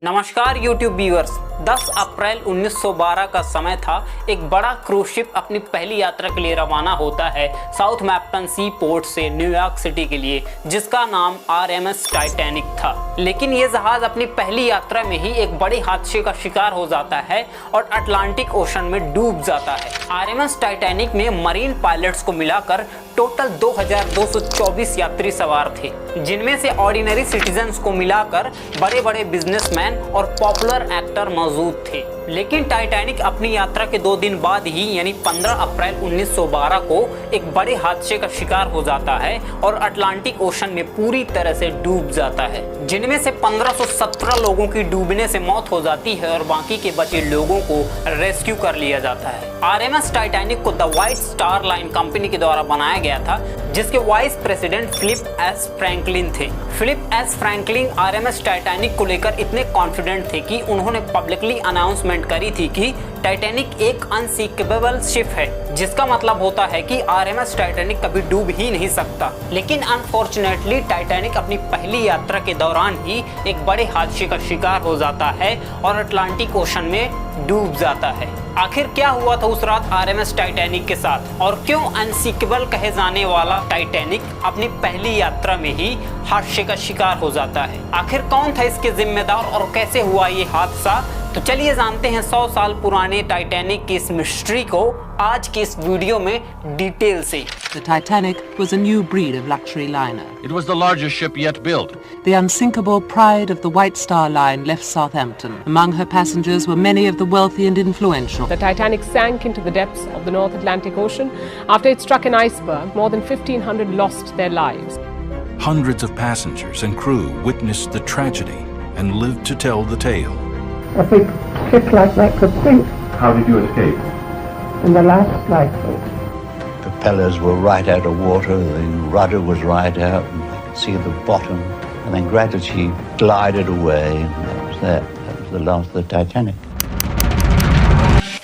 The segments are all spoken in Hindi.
नमस्कार YouTube व्यूअर्स। 10 अप्रैल 1912 का समय था। एक बड़ा क्रूज शिप अपनी पहली यात्रा के लिए रवाना होता है साउथमैप्टन सी पोर्ट से न्यूयॉर्क सिटी के लिए, जिसका नाम RMS टाइटैनिक था। लेकिन ये जहाज अपनी पहली यात्रा में ही एक बड़े हादसे का शिकार हो जाता है और अटलांटिक ओशन में डूब जाता है। RMS टाइटैनिक में मरीन पायलट्स को मिलाकर टोटल 2224 यात्री सवार थे, जिनमें से ऑर्डिनरी सिटीजन्स को मिलाकर बड़े बड़े बिजनेसमैन और पॉपुलर एक्टर मौजूद थे। लेकिन टाइटैनिक अपनी यात्रा के 2 दिन बाद ही यानी 15 अप्रैल 1912 को एक बड़े हादसे का शिकार हो जाता है और अटलांटिक ओशन में पूरी तरह से डूब जाता है, जिनमें से 1517 लोगों की डूबने से मौत हो जाती है और बाकी के बचे लोगों को रेस्क्यू कर लिया जाता है। RMS टाइटैनिक को the white star line company के द्वारा बनाया गया था, जिसके vice president Philip S Franklin थे। Philip S Franklin RMS Titanic को लेकर इतने कॉन्फिडेंट थे कि उन्होंने पब्लिकली अनाउंसमेंट करी थी कि टाइटैनिक एक अनसिंकेबल शिप है, जिसका मतलब होता है कि RMS टाइटैनिक कभी डूब ही नहीं सकता। लेकिन अनफॉर्चुनेटली टाइटैनिक अपनी पहली यात्रा के दौरान ही एक बड़े हादसे का शिकार हो जाता है और अटलांटिक ओशन में डूब जाता है। आखिर क्या हुआ था उस रात RMS टाइटैनिक के साथ, और क्यों अनसिंकेबल कहे जाने वाला टाइटैनिक अपनी पहली यात्रा में ही हादसे का शिकार हो जाता है? आखिर कौन था इसके जिम्मेदार और कैसे हुआ ये हादसा? तो चलिए जानते हैं 100 साल पुराने टाइटैनिक की इस मिस्ट्री को आज की इस वीडियो में डिटेल से। The Titanic was a new breed of luxury liner. It was the largest ship yet built. The unsinkable pride of the White Star Line left Southampton. Among her passengers were many of the wealthy and influential. The Titanic sank into the depths of the North Atlantic Ocean. After it struck an iceberg, more than 1,500 lost their lives. Hundreds of passengers and crew witnessed the tragedy and lived to tell the tale. A big ship like that could sink How did you escape? in the last lifeboat. Propellers were right out of water, the rudder was right out, and I could see the bottom. And then gradually she glided away, and that was that. That was the last of the Titanic.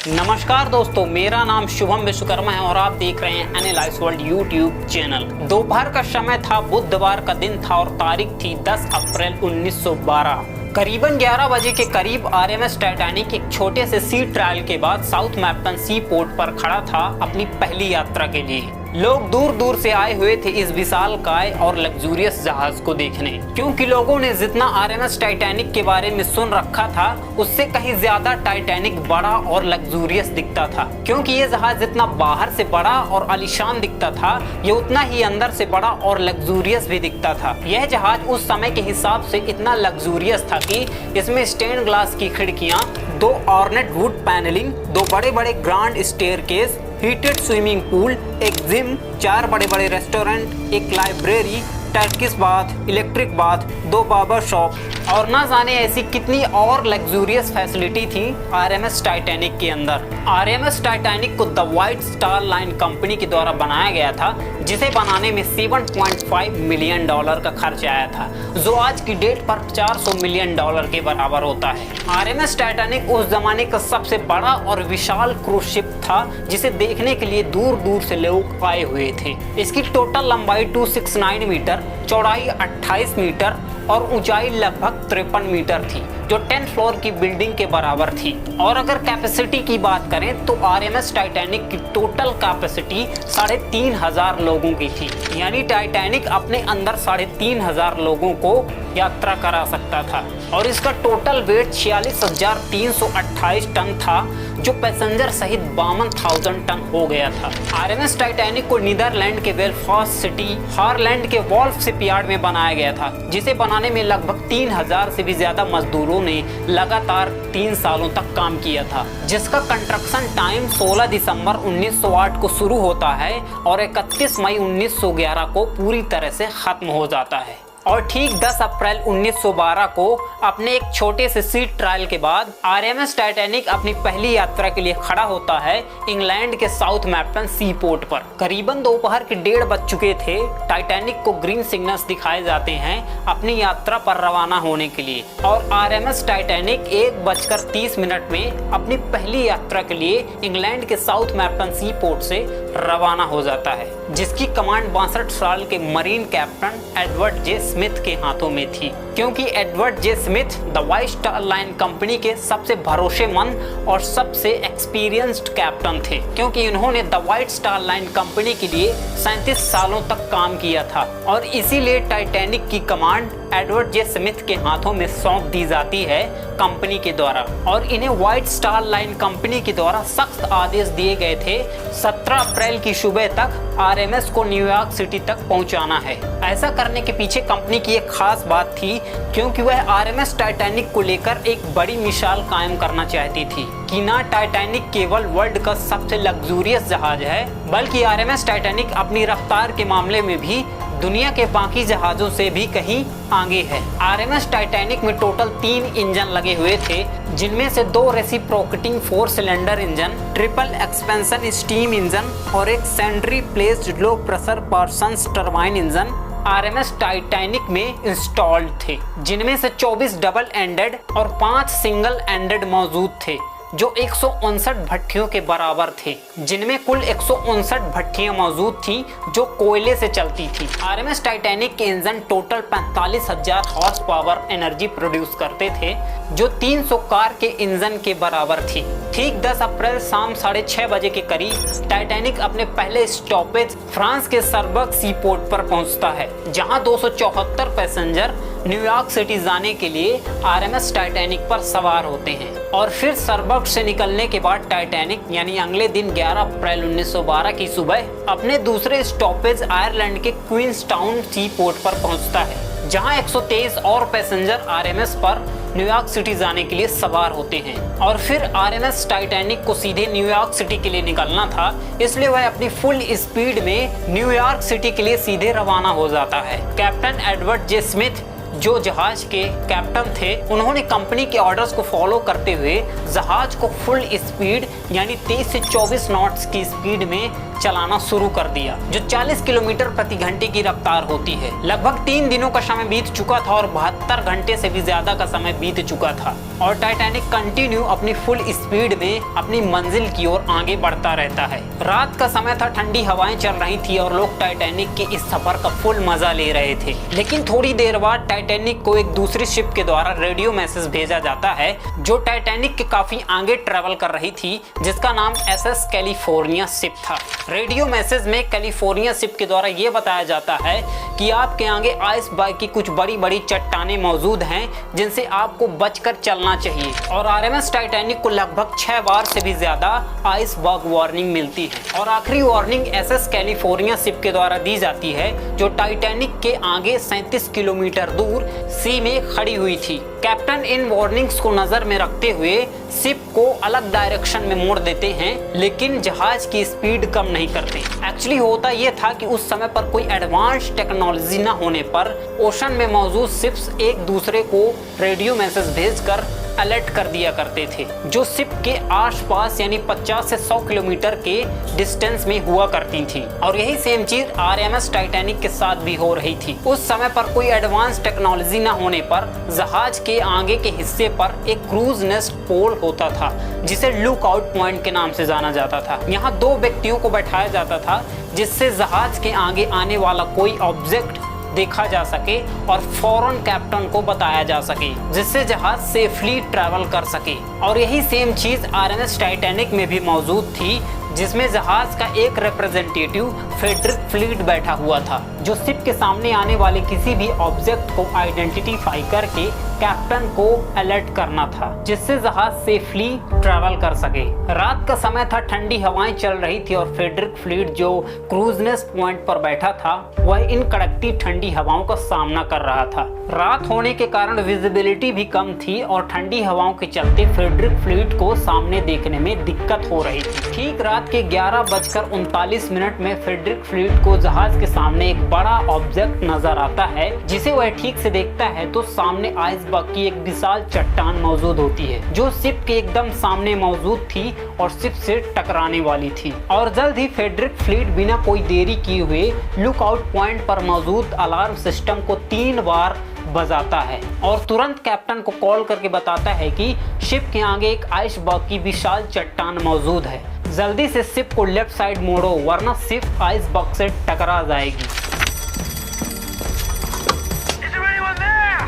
नमस्कार दोस्तों, मेरा नाम शुभम विश्वकर्मा है और आप देख रहे हैं एनालाइज वर्ल्ड यूट्यूब चैनल। दोपहर का समय था, बुधवार का दिन था और तारीख थी 10 अप्रैल 1912। करीबन 11 बजे के करीब RMS टाइटैनिक एक छोटे से सी ट्रायल के बाद साउथमैप्टन सी पोर्ट पर खड़ा था अपनी पहली यात्रा के लिए। लोग दूर दूर से आए हुए थे इस विशालकाय और लग्जूरियस जहाज को देखने, क्योंकि लोगों ने जितना RMS टाइटैनिक के बारे में सुन रखा था उससे कहीं ज्यादा टाइटैनिक बड़ा और लग्जूरियस दिखता था। क्योंकि ये जहाज जितना बाहर से बड़ा और आलीशान दिखता था, ये उतना ही अंदर से बड़ा और लग्जूरियस भी दिखता था। यह जहाज उस समय के हिसाब से इतना लग्जूरियस था कि इसमें स्टेन ग्लास की खिड़कियां, 2 ऑर्नेट वुड पैनलिंग, 2 बड़े बड़े grand staircase, heated swimming pool, एक जिम, 4 बड़े बड़े रेस्टोरेंट, एक library, Turkish bath, electric bath, 2 barber shop और ना जाने ऐसी कितनी और लग्जूरियस फैसिलिटी थी RMS टाइटैनिक के अंदर। RMS टाइटैनिक को the white star line company के द्वारा बनाया गया था, जिसे बनाने में $7.5 मिलियन का खर्च आया था, जो आज की डेट पर $400 मिलियन के बराबर होता है। RMS टाइटैनिक उस जमाने का सबसे बड़ा और विशाल क्रूज शिप था, जिसे देखने के लिए दूर दूर से लोग आए हुए थे। इसकी टोटल लंबाई 269 मीटर, चौड़ाई 28 मीटर और ऊंचाई लगभग 53 मीटर थी, जो 10 फ्लोर की बिल्डिंग के बराबर थी। और अगर कैपेसिटी की बात करें तो RMS टाइटैनिक की टोटल कैपेसिटी 3,500 लोगों की थी, यानी टाइटैनिक अपने अंदर 3,500 लोगों को यात्रा करा सकता था। और इसका टोटल वेट 46,328 टन था, जो पैसेंजर सहित 52,000 टन हो गया था। RMS टाइटैनिक को नीदरलैंड के बेलफास्ट सिटी, हारलैंड के वॉल्फ शिपयार्ड में बनाया गया था, जिसे बनाने में लगभग 3,000 से भी ज्यादा मजदूरों ने लगातार 3 सालों तक काम किया था, जिसका कंस्ट्रक्शन टाइम 16 दिसंबर 1908 को शुरू होता है और 31 मई 1911 को पूरी तरह से खत्म हो जाता है। और ठीक 10 अप्रैल 1912 को अपने एक छोटे से सी ट्रायल के बाद RMS टाइटैनिक अपनी पहली यात्रा के लिए खड़ा होता है इंग्लैंड के साउथमैप्टन सी पोर्ट पर। करीबन दोपहर के 1:30 बज चुके थे। टाइटैनिक को ग्रीन सिग्नल्स दिखाए जाते हैं अपनी यात्रा पर रवाना होने के लिए और RMS टाइटैनिक 1:30 में अपनी पहली यात्रा के लिए इंग्लैंड के साउथमैप्टन सी पोर्ट से रवाना हो जाता है, जिसकी कमांड 62 साल के marine captain Edward J Smith के हाथों में थी, क्योंकि Edward J Smith the white star line company के सबसे भरोसेमंद और सबसे एक्सपीरियंस्ड कैप्टन थे, क्योंकि उन्होंने the white star line company के लिए 37 सालों तक काम किया था और इसीलिए टाइटैनिक की कमांड एडवर्ड जे स्मिथ के हाथों में सौंप दी जाती है कंपनी के द्वारा। और इन्हें व्हाइट स्टार लाइन कंपनी के द्वारा सख्त आदेश दिए गए थे 17 अप्रैल की सुबह तक आरएमएस को न्यूयॉर्क सिटी तक पहुंचाना है। ऐसा करने के पीछे कंपनी की एक खास बात थी, क्योंकि वह आरएमएस टाइटैनिक को लेकर एक बड़ी मिसाल कायम करना चाहती थी कि ना टाइटैनिक केवल वर्ल्ड का सबसे लग्जूरियस जहाज है, बल्कि आरएमएस टाइटैनिक अपनी रफ्तार के मामले में भी दुनिया के बाकी जहाजों से भी कहीं आगे है। आरएमएस टाइटैनिक में टोटल 3 इंजन लगे हुए थे, जिनमें से 2 reciprocating 4 cylinder engine, triple expansion steam engine और एक centrally placed low pressure Parsons turbine engine RMS Titanic में इंस्टॉल्ड थे, जिनमें से 24 डबल एंडेड और 5 सिंगल एंडेड मौजूद थे, जो 159 भट्टियों के बराबर थे, जिनमें कुल 159 भट्टियां मौजूद थीं जो कोयले से चलती थी। आरएमएस टाइटैनिक के engine total 45,000 horse power energy produce करते थे, जो 300 कार के इंजन के बराबर थी। ठीक 10 अप्रैल शाम 6:30 बजे के करीब टाइटैनिक अपने पहले स्टॉपेज फ्रांस के सरबर्ग सी पोर्ट पर पहुंचता है, जहां 274 पैसेंजर न्यूयॉर्क सिटी जाने के लिए आरएमएस टाइटैनिक पर सवार होते हैं। और फिर सरबर्ग से निकलने के बाद टाइटैनिक यानी अगले दिन 11 अप्रैल 1912 की सुबह अपने दूसरे स्टॉपेज आयरलैंड के क्वींसटाउन सी पोर्ट पर पहुंचता है, जहां 123 और पैसेंजर आरएमएस पर न्यूयॉर्क सिटी जाने के लिए सवार होते हैं। और फिर आरएमएस टाइटैनिक को सीधे न्यूयॉर्क सिटी के लिए निकलना था, इसलिए वह अपनी फुल स्पीड में न्यूयॉर्क सिटी के लिए सीधे रवाना हो जाता है। कैप्टन एडवर्ड जे स्मिथ, जो जहाज के कैप्टन थे, उन्होंने कंपनी के ऑर्डर्स को फॉलो करते हुए जहाज को फुल स्पीड यानी 23 से 24 नॉट्स की स्पीड में चलाना शुरू कर दिया, जो 40 किलोमीटर प्रति घंटे की रफ्तार होती है। लगभग 3 दिनों का समय बीत चुका था और 72 घंटे से भी ज्यादा का समय बीत चुका था और टाइटैनिक कंटिन्यू अपनी फुल स्पीड में अपनी मंजिल की ओर आगे बढ़ता रहता है। रात का समय था, ठंडी हवाएं चल रही थी और लोग टाइटैनिक के इस सफर का फुल मजा ले रहे थे। लेकिन थोड़ी देर बाद टाइटैनिक को एक दूसरी शिप के द्वारा रेडियो मैसेज भेजा जाता है, जो टाइटैनिक के काफी आगे ट्रेवल कर रही थी, जिसका नाम एसएस कैलिफोर्निया शिप था। रेडियो मैसेज में कैलिफोर्निया शिप के द्वारा ये बताया जाता है कि आपके आगे आइसबर्ग की कुछ बड़ी बड़ी चट्टानें मौजूद हैं, जिनसे आपको बचकर चलना चाहिए। और आरएमएस टाइटैनिक को लगभग 6 बार से भी ज्यादा आइसबर्ग वार्निंग मिलती है और आखिरी वार्निंग एसएस कैलिफोर्निया शिप के द्वारा दी जाती है, जो टाइटैनिक के आगे 37 किलोमीटर दूर सी में खड़ी हुई थी। कैप्टन इन वार्निंग्स को नजर में रखते हुए शिप को अलग डायरेक्शन में मोड़ देते हैं, लेकिन जहाज की स्पीड कम नहीं करते। एक्चुअली होता यह था कि उस समय पर कोई एडवांस टेक्नोलॉजी न होने पर ओशन में मौजूद शिप्स एक दूसरे को रेडियो मैसेज भेजकर अलर्ट कर दिया करते थे, जो शिप के आसपास यानी 50 से 100 किलोमीटर के डिस्टेंस में हुआ करती थी। और यही सेम चीज आरएमएस टाइटैनिक के साथ भी हो रही थी। उस समय पर कोई एडवांस टेक्नोलॉजी न होने पर जहाज के आगे के हिस्से पर एक क्रूज नेस्ट पोल होता था, जिसे लुक आउट पॉइंट के नाम से जाना जाता था। यहाँ 2 व्यक्तियों को बैठाया जाता था, जिससे जहाज के आगे आने वाला कोई ऑब्जेक्ट देखा जा सके और फौरन कैप्टन को बताया जा सके, जिससे जहाज सेफली ट्रैवल कर सके। और यही सेम चीज आरएमएस टाइटैनिक में भी मौजूद थी, जिसमें जहाज का एक रिप्रेजेंटेटिव फ्रेडरिक फ्लीट बैठा हुआ था, जो शिप के सामने आने वाले किसी भी ऑब्जेक्ट को आइडेंटिफाई करके कैप्टन को अलर्ट करना था, जिससे जहाज सेफली ट्रैवल कर सके। रात का समय था, ठंडी हवाएं चल रही थी और फ्रेडरिक फ्लीट जो क्रूजनेस पॉइंट पर बैठा था, वह इन कड़कती ठंडी हवाओं का सामना कर रहा था। रात होने के कारण विजिबिलिटी भी कम थी और ठंडी हवाओं के चलते फ्रेडरिक फ्लीट को सामने देखने में दिक्कत हो रही थी। ठीक रात के 11:39 में फ्रेडरिक फ्लीट को जहाज के सामने एक बड़ा ऑब्जेक्ट नजर आता है, जिसे वह ठीक से देखता है तो सामने आइसबर्ग की एक विशाल चट्टान मौजूद होती है, जो शिप के एकदम सामने मौजूद थी और शिप से टकराने वाली थी। और जल्द ही फ्रेडरिक फ्लीट बिना कोई देरी किए हुए लुक आउट पॉइंट पर मौजूद अलार्म सिस्टम को 3 बार बजाता है और तुरंत कैप्टन को कॉल करके बताता है कि शिप के आगे एक आइसबर्ग की विशाल चट्टान मौजूद है। जल्दी से शिप को लेफ्ट साइड मोड़ो वरना शिप आइसबर्ग से टकरा जाएगी।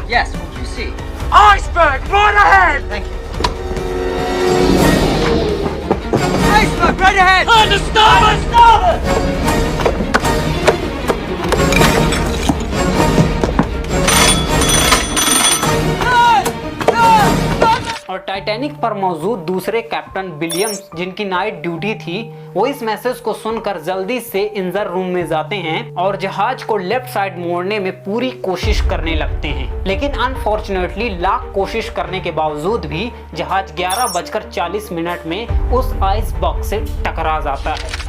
Yes, what do you see? Iceberg! Right ahead! Thank you. Iceberg! Right ahead! On the starboard! Starboard! और टाइटैनिक पर मौजूद दूसरे कैप्टन विलियम्स, जिनकी नाइट ड्यूटी थी, वो इस मैसेज को सुनकर जल्दी से इंजर रूम में जाते हैं और जहाज को लेफ्ट साइड मोड़ने में पूरी कोशिश करने लगते हैं। लेकिन अनफॉर्चुनेटली लाख कोशिश करने के बावजूद भी जहाज 11:40 में उस आइसबर्ग से टकरा जाता है।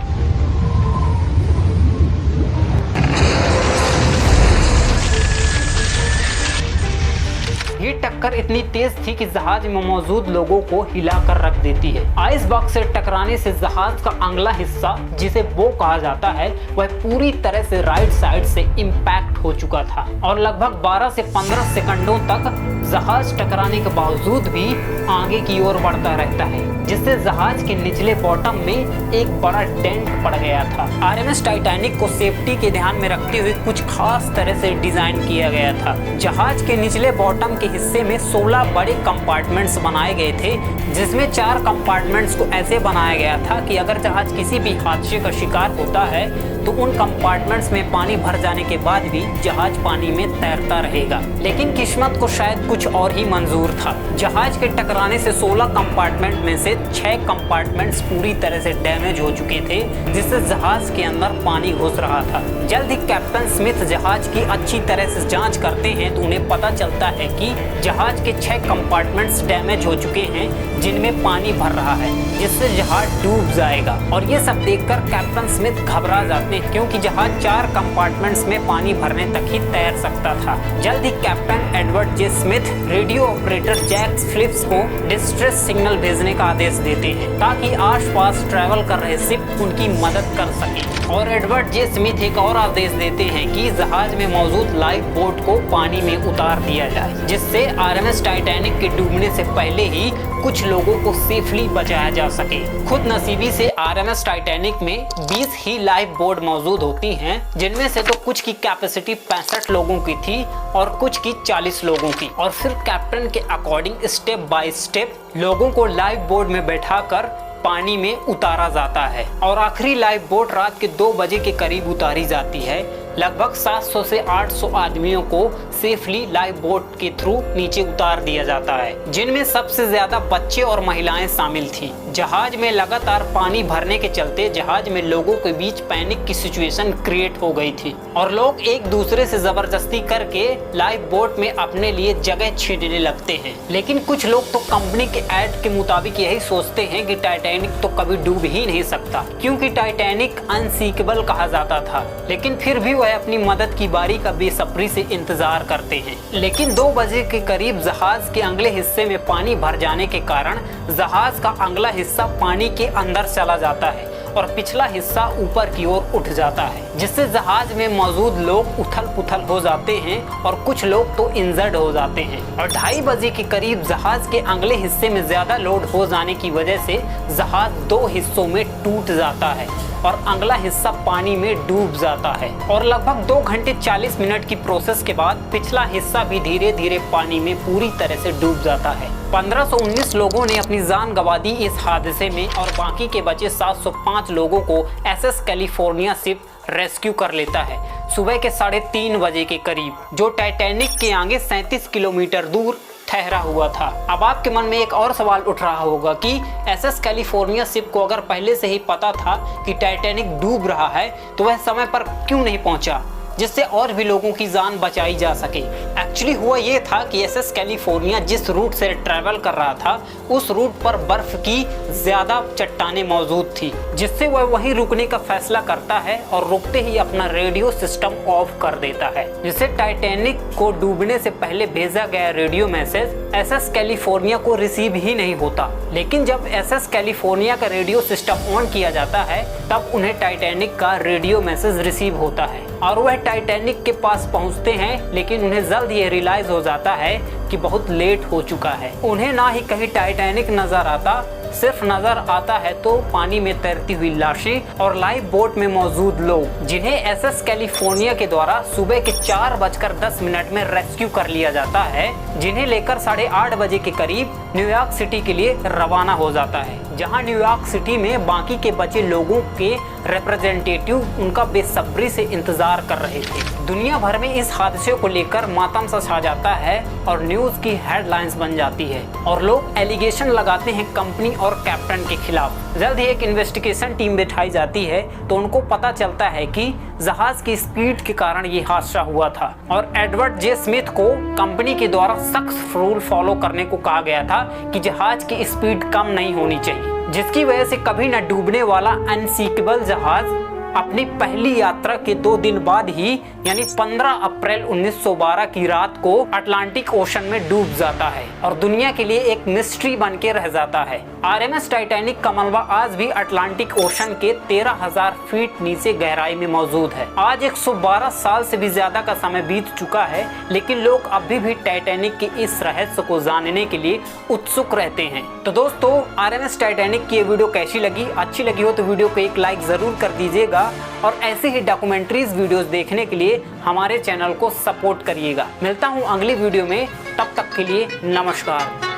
ये टक्कर इतनी तेज थी कि जहाज में मौजूद लोगों को हिलाकर रख देती है। आइसबर्ग से टकराने से जहाज का अगला हिस्सा, जिसे बो कहा जाता है, वह पूरी तरह से राइट साइड से इम्पैक्ट हो चुका था और लगभग 12 से 15 सेकंडों तक जहाज टकराने के बावजूद भी आगे की ओर बढ़ता रहता है, जिससे जहाज के निचले बॉटम में एक बड़ा डेंट पड़ गया था। आरएमएस टाइटैनिक को सेफ्टी के ध्यान में रखते हुए कुछ खास तरह से डिजाइन किया गया था। जहाज के निचले बॉटम के हिस्से में 16 बड़े कंपार्टमेंट्स बनाए गए थे, जिसमें 4 कंपार्टमेंट्स को ऐसे बनाया गया था कि अगर जहाज किसी भी हादसे का शिकार होता है तो उन कंपार्टमेंट्स में पानी भर जाने के बाद भी जहाज पानी में तैरता रहेगा। लेकिन किस्मत को शायद कुछ और ही मंजूर था। जहाज के टकराने से 16 कंपार्टमेंट में से 6 कंपार्टमेंट्स पूरी तरह से डैमेज हो चुके थे, जिससे जहाज के अंदर पानी घुस रहा था। जल्द ही कैप्टन स्मिथ जहाज की अच्छी तरह से जांच करते हैं तो उन्हें पता चलता है कि जहाज के 6 कंपार्टमेंट्स डैमेज हो चुके हैं, जिनमें पानी भर रहा है, जिससे जहाज डूब जाएगा। और ये सब देखकर कैप्टन स्मिथ घबरा जाते हैं, क्योंकि जहाज 4 कंपार्टमेंट्स में पानी भरने तक ही तैर सकता था। जल्द ही captain Edward J Smith radio operator Jack Phillips को डिस्ट्रेस सिग्नल भेजने का आदेश देते हैं ताकि आसपास ट्रैवल कर रहे शिप उनकी मदद कर सके। और एडवर्ड जे स्मिथ एक और आदेश देते हैं कि जहाज में मौजूद लाइफ बोट को पानी में उतार दिया जाए, जिससे आरएमएस टाइटैनिक के डूबने से पहले ही कुछ लोगों को सेफली बचाया जा सके। खुद नसीबी से आरएमएस टाइटैनिक में 20 ही लाइफ बोट मौजूद होती हैं, जिनमें से तो कुछ की कैपेसिटी 65 लोगों की थी और कुछ की 40 लोगों की। और फिर कैप्टन के अकॉर्डिंग स्टेप बाय स्टेप लोगों को लाइफ बोट में बैठाकर पानी में उतारा जाता है और आखिरी लाइफ बोट रात के 2 बजे के करीब उतारी जाती है। लगभग 700 से 800 आदमियों को सेफली लाइफ बोट के थ्रू नीचे उतार दिया जाता है, जिनमें सबसे ज्यादा बच्चे और महिलाएं शामिल थी। जहाज में लगातार पानी भरने के चलते जहाज में लोगों के बीच पैनिक की सिचुएशन क्रिएट हो गई थी और लोग एक दूसरे से जबरदस्ती करके लाइफ बोट में अपने लिए जगह छीनने लगते हैं। लेकिन कुछ लोग तो कंपनी के ऐड के मुताबिक यही सोचते हैं कि टाइटैनिक तो कभी डूब ही नहीं सकता, क्योंकि टाइटैनिक अनसिंकेबल कहा जाता था। लेकिन फिर भी वह अपनी मदद की बारी का बेसब्री से इंतजार करते हैं। लेकिन 2 बजे के करीब जहाज के अगले हिस्से में पानी भर जाने के कारण जहाज का अगला हिस्सा पानी के अंदर चला जाता है और पिछला हिस्सा ऊपर की ओर उठ जाता है, जिससे जहाज में मौजूद लोग उथल पुथल हो जाते हैं और कुछ लोग तो इंजर्ड हो जाते हैं। और 2:30 बजे के करीब जहाज के अगले हिस्से में ज्यादा लोड हो जाने की वजह से जहाज 2 हिस्सों में टूट जाता है और अगला हिस्सा पानी में डूब जाता है। और लगभग 2 घंटे 40 मिनट की प्रोसेस के बाद पिछला हिस्सा भी धीरे धीरे पानी में पूरी तरह से डूब जाता है। 1519 लोगों ने अपनी जान गंवा दी इस हादसे में और बाकी के बचे 705 लोगों को एसएस कैलिफोर्निया शिप रेस्क्यू कर लेता है सुबह के 3:30 बजे के करीब, जो टाइटैनिक के आगे 37 किलोमीटर दूर ठहरा हुआ था। अब आपके मन में एक और सवाल उठ रहा होगा कि एसएस कैलिफोर्निया शिप को अगर पहले से ही पता था कि टाइटैनिक डूब रहा है तो वह समय पर क्यों नहीं पहुंचा, जिससे और भी लोगों की जान बचाई जा सके। एक्चुअली हुआ ये था कि एसएस कैलिफोर्निया जिस रूट से ट्रैवल कर रहा था उस रूट पर बर्फ की ज्यादा चट्टानें मौजूद थी, जिससे वह वहीं रुकने का फैसला करता है और रुकते ही अपना रेडियो सिस्टम ऑफ कर देता है, जिससे टाइटैनिक को डूबने से पहले भेजा गया रेडियो मैसेज एसएस कैलिफोर्निया को रिसीव ही नहीं होता। लेकिन जब एसएस कैलिफोर्निया का रेडियो सिस्टम ऑन किया जाता है तब उन्हें टाइटैनिक का रेडियो मैसेज रिसीव होता है और वह टाइटैनिक के पास पहुंचते हैं, लेकिन उन्हें जल्द ये रियलाइज हो जाता है कि बहुत लेट हो चुका है। उन्हें ना ही कहीं टाइटैनिक नजर आता, सिर्फ नजर आता है तो पानी में तैरती हुई लाशें और लाइफ बोट में मौजूद लोग, जिन्हें एसएस कैलिफोर्निया के द्वारा सुबह के 4:10 में रेस्क्यू कर लिया जाता है, जिन्हें लेकर 8:30 बजे के करीब न्यूयॉर्क सिटी के लिए रवाना हो जाता है, जहां न्यूयॉर्क सिटी में बाकी के बचे लोगों के रिप्रेजेंटेटिव उनका बेसब्री से इंतजार कर रहे थे। दुनिया भर में इस हादसे को लेकर मातम सा छा जाता है और न्यूज की हेडलाइंस बन जाती है और लोग एलिगेशन लगाते हैं कंपनी और कैप्टन के खिलाफ। जल्द ही एक इन्वेस्टिगेशन टीम बिठाई जाती है तो उनको पता चलता है कि जहाज की स्पीड के कारण ये हादसा हुआ था और एडवर्ड जे स्मिथ को कंपनी के द्वारा सख्त रूल फॉलो करने को कहा गया था कि जहाज की स्पीड कम नहीं होनी चाहिए, जिसकी वजह से कभी न डूबने वाला अनसिंकेबल जहाज अपनी पहली यात्रा के 2 दिन बाद ही यानी 15 अप्रैल 1912 की रात को अटलांटिक ओशन में डूब जाता है और दुनिया के लिए एक मिस्ट्री बन के रह जाता है। आरएमएस टाइटैनिक का मलबा आज भी अटलांटिक ओशन के 13,000 फीट नीचे गहराई में मौजूद है। आज 112 साल से भी ज्यादा का समय बीत चुका है, लेकिन लोग अभी भी टाइटैनिक के इस रहस्य को जानने के लिए उत्सुक रहते हैं। तो दोस्तों, आरएमएस टाइटैनिक की ये वीडियो कैसी लगी? अच्छी लगी हो तो वीडियो को एक लाइक जरूर कर दीजिएगा और ऐसे ही डॉक्यूमेंट्रीज वीडियोस देखने के लिए हमारे चैनल को सपोर्ट करिएगा। मिलता हूं अगली वीडियो में, तब तक के लिए नमस्कार।